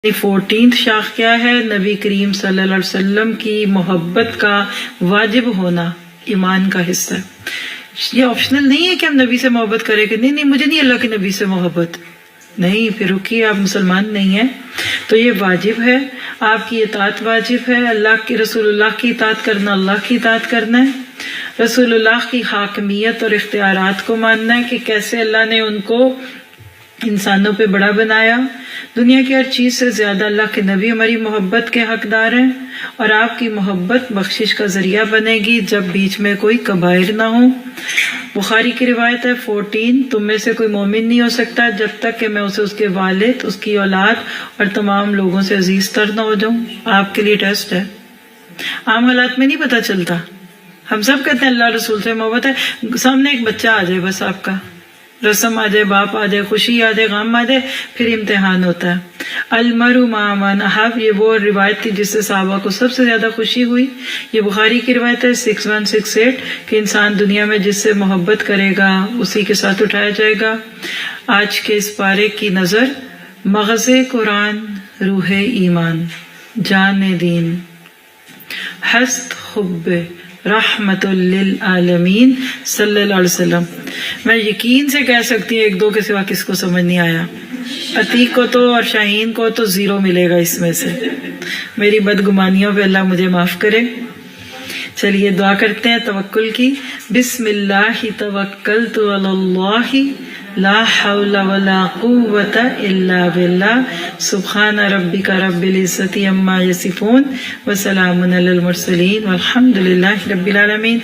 14th شاخ کیا ہے؟ نبی کریم صلی اللہ علیہ وسلم کی محبت کا واجب ہونا ایمان کا حصہ ہے۔ یہ آپشنل نہیں ہے کہ ہم نبی سے محبت کریں کہ نہیں مجھے نہیں اللہ کے نبی سے محبت، نہیں، پھر رکیے، آپ مسلمان نہیں ہیں۔ تو یہ واجب ہے، آپ کی اطاعت واجب ہے، اللہ کی رسول اللہ کی اطاعت کرنا اللہ کی اطاعت کرنا ہے، رسول اللہ کی حاکمیت اور اختیارات کو ماننا ہے کہ کیسے اللہ نے ان کو انسانوں پہ بڑا بنایا۔ دنیا کی ہر چیز سے زیادہ اللہ کے نبی ہماری محبت کے حقدار ہیں، اور آپ کی محبت بخشش کا ذریعہ بنے گی جب بیچ میں کوئی کبائر نہ ہو۔ بخاری کی روایت ہے 14، تم میں سے کوئی مومن نہیں ہو سکتا جب تک کہ میں اسے اس کے والد، اس کی اولاد اور تمام لوگوں سے عزیز تر نہ ہو جاؤں۔ آپ کے لیے ٹیسٹ ہے، عام حالات میں نہیں پتہ چلتا۔ ہم سب کہتے ہیں اللہ رسول سے محبت ہے، سامنے ایک بچہ آ جائے، بس آپ کا رسم آ جائے، باپ آ جائے، خوشی آ جائے، غم آ جائے، پھر امتحان ہوتا ہے۔ المرء مع من احب، یہ وہ روایت تھی جس سے صحابہ کو سب سے زیادہ خوشی ہوئی۔ یہ بخاری کی روایت ہے 6168 کہ انسان دنیا میں جس سے محبت کرے گا اسی کے ساتھ اٹھایا جائے گا۔ آج کے اس پارے کی نظر مغز قرآن، روح ایمان، جان دین، ہست حب رحمت للعالمین صلی اللہ علیہ وسلم۔ میں یقین سے کہہ سکتی ہوں ایک دو کے سوا کس کو سمجھ نہیں آیا؟ عتیق کو تو اور شاہین کو تو 0 ملے گا اس میں سے۔ میری بدگمانیوں پہ اللہ مجھے معاف کرے۔ چلیے دعا کرتے ہیں توکل کی۔ بسم اللہ توکلت علی اللہ لا حول ولا قوة الا باللہ سبحان ربک رب العزة عما یصفون وسلام علی المرسلین والحمد للہ رب العالمین۔